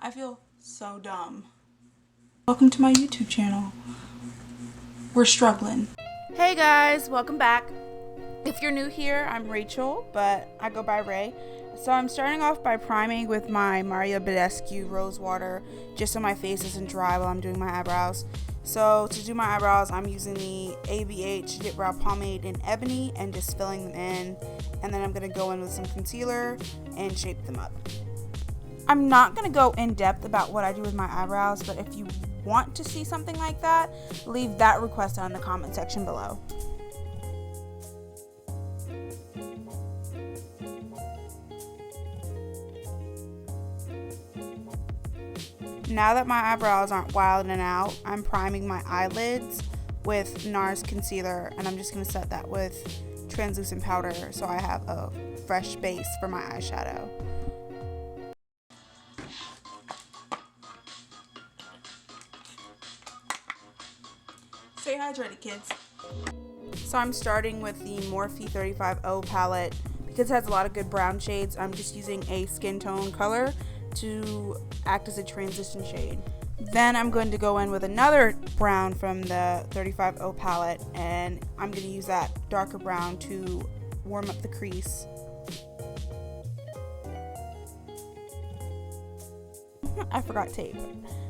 I feel so dumb. Welcome to my YouTube channel. We're struggling. Hey guys, welcome back. If you're new here, I'm Rachel, but I go by Ray. So I'm starting off by priming with my Badescue Rose Water, just so my face isn't dry while I'm doing my eyebrows. So to do my eyebrows, I'm using the ABH Dipbrow Pomade in Ebony and just filling them in. And then I'm going to go in with some concealer and shape them up. I'm not going to go in depth about what I do with my eyebrows, but if you want to see something like that, leave that request down in the comment section below. Now that my eyebrows aren't wilding out, I'm priming my eyelids with NARS concealer, and I'm just going to set that with translucent powder so I have a fresh base for my eyeshadow. Stay hydrated, kids. So I'm starting with the Morphe 35O palette. Because it has a lot of good brown shades, I'm just using a skin tone color to act as a transition shade. Then I'm going to go in with another brown from the 35O palette, and I'm going to use that darker brown to warm up the crease. I forgot tape.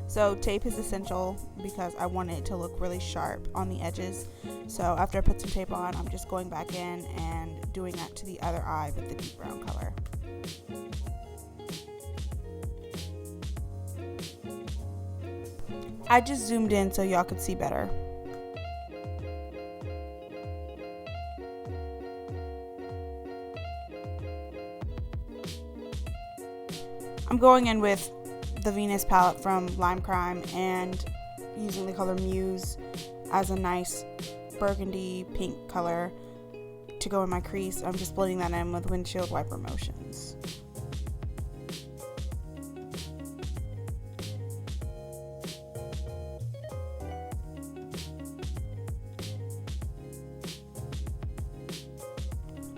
So tape is essential because I want it to look really sharp on the edges. So after I put some tape on, I'm just going back in and doing that to the other eye with the deep brown color. I just zoomed in so y'all could see better. I'm going in with the Venus palette from Lime Crime and using the color Muse as a nice burgundy pink color to go in my crease. I'm just blending that in with windshield wiper motions.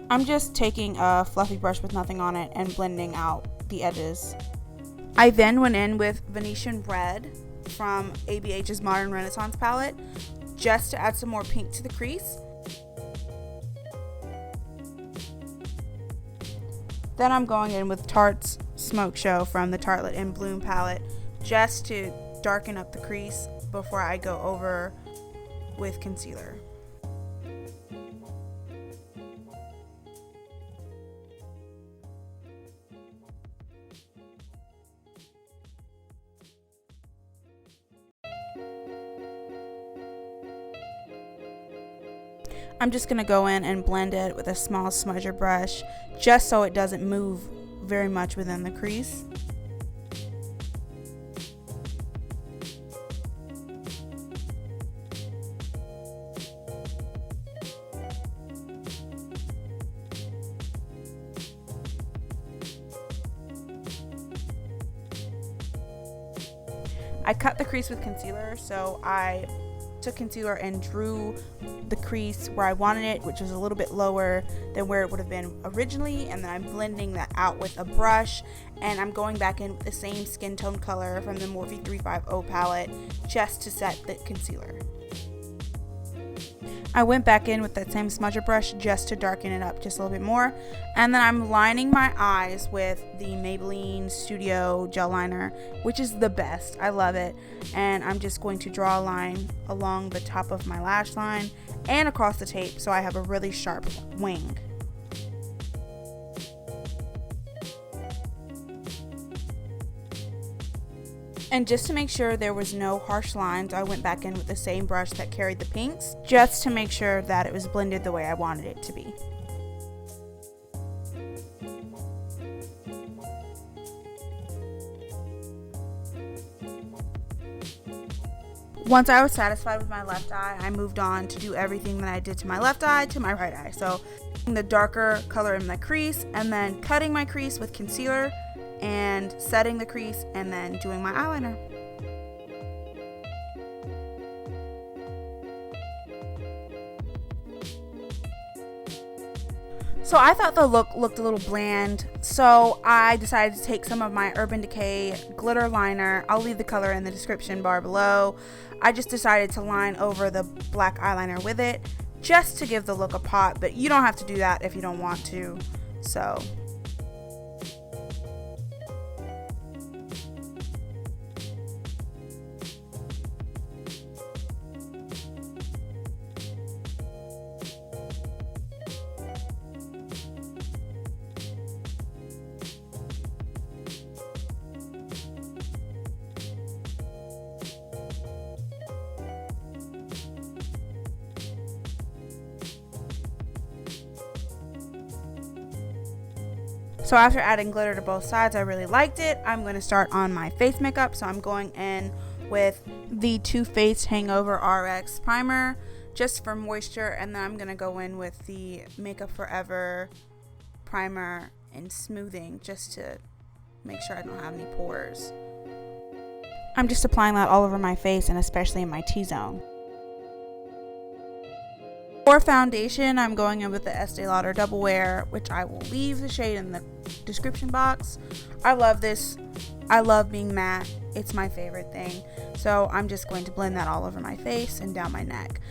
I'm just taking a fluffy brush with nothing on it and blending out the edges. I then went in with Venetian Red from ABH's Modern Renaissance palette just to add some more pink to the crease. Then I'm going in with Tarte's Smokeshow from the Tartlette in Bloom palette just to darken up the crease before I go over with concealer. I'm just going to go in and blend it with a small smudger brush just so it doesn't move very much within the crease. I cut the crease with concealer, so I took concealer and drew the crease where I wanted it, which was a little bit lower than where it would have been originally, and then I'm blending that out with a brush, and I'm going back in with the same skin tone color from the Morphe 35O palette just to set the concealer. I went back in with that same smudger brush just to darken it up just a little bit more, and then I'm lining my eyes with the Maybelline Studio Gel Liner, which is the best. I love it, and I'm just going to draw a line along the top of my lash line and across the tape so I have a really sharp wing. And just to make sure there was no harsh lines, I went back in with the same brush that carried the pinks, just to make sure that it was blended the way I wanted it to be. Once I was satisfied with my left eye, I moved on to do everything that I did to my left eye to my right eye. So the darker color in the crease, and then cutting my crease with concealer, and setting the crease, and then doing my eyeliner. So I thought the look looked a little bland, so I decided to take some of my Urban Decay glitter liner. I'll leave the color in the description bar below. I just decided to line over the black eyeliner with it, just to give the look a pop, but you don't have to do that if you don't want to. So So after adding glitter to both sides, I really liked it. I'm going to start on my face makeup. So I'm going in with the Too Faced Hangover RX primer just for moisture. And then I'm going to go in with the Makeup Forever primer and smoothing just to make sure I don't have any pores. I'm just applying that all over my face and especially in my T-zone. For foundation, I'm going in with the Estee Lauder Double Wear, which I will leave the shade in the description box. I love this. I love being matte. It's my favorite thing. So I'm just going to blend that all over my face and down my neck.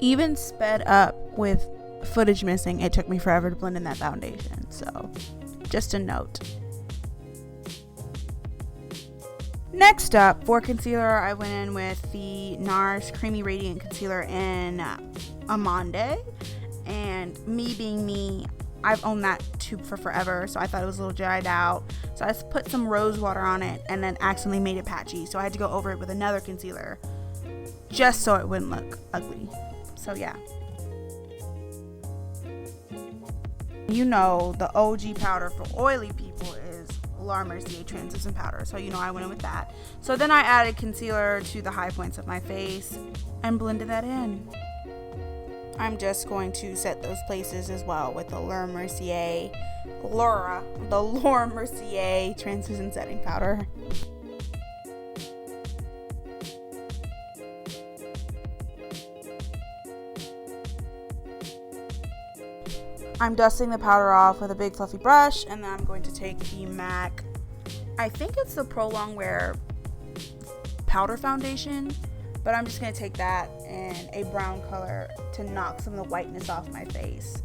Even sped up with footage missing, it took me forever to blend in that foundation, so just a note. Next up, for concealer, I went in with the NARS Creamy Radiant Concealer in Amande, and me being me, I've owned that tube for forever, so I thought it was a little dried out, so I just put some rose water on it and then accidentally made it patchy, so I had to go over it with another concealer just so it wouldn't look ugly. So yeah, you know the OG powder for oily people is Mercier translucent powder, so you know I went in with that. So then I added concealer to the high points of my face and blended that in. I'm just going to set those places as well with the Mercier translucent setting powder. I'm dusting the powder off with a big fluffy brush, and then I'm going to take the MAC, I think it's the Pro Longwear powder foundation, but I'm just going to take that in a brown color to knock some of the whiteness off my face.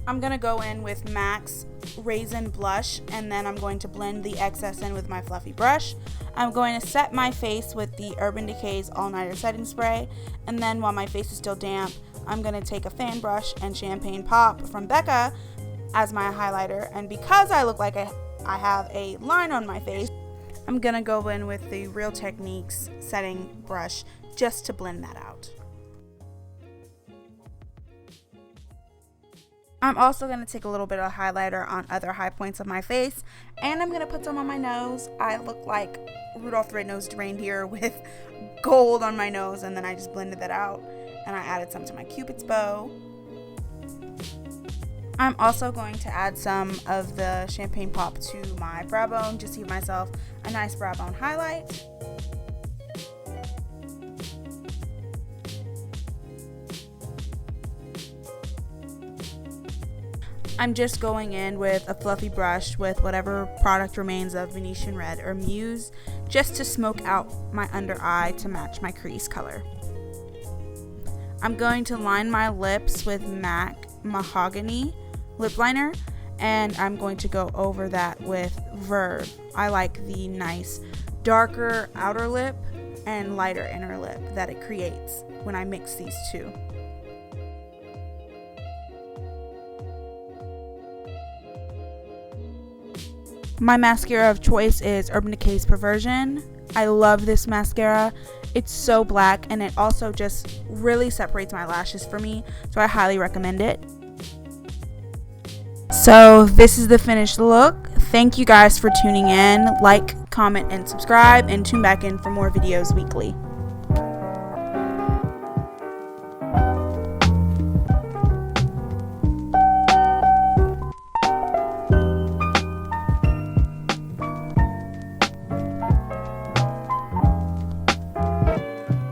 I'm going to go in with MAC's Raisin blush, and then I'm going to blend the excess in with my fluffy brush. I'm going to set my face with the Urban Decay's All Nighter setting spray, and then while my face is still damp, I'm going to take a fan brush and Champagne Pop from Becca as my highlighter, and because I look like I have a line on my face, I'm going to go in with the Real Techniques setting brush just to blend that out. I'm also going to take a little bit of highlighter on other high points of my face, and I'm going to put some on my nose. I look like Rudolph the Red-Nosed Reindeer with gold on my nose, and then I just blended that out, and I added some to my Cupid's bow. I'm also going to add some of the Champagne Pop to my brow bone just to give myself a nice brow bone highlight. I'm just going in with a fluffy brush with whatever product remains of Venetian Red or Muse just to smoke out my under eye to match my crease color. I'm going to line my lips with MAC Mahognay lip liner, and I'm going to go over that with Verve. I like the nice darker outer lip and lighter inner lip that it creates when I mix these two. My mascara of choice is Urban Decay's Perversion. I love this mascara. It's so black, and it also just really separates my lashes for me, so I highly recommend it. So this is the finished look. Thank you guys for tuning in. Like, comment, and subscribe, and tune back in for more videos weekly.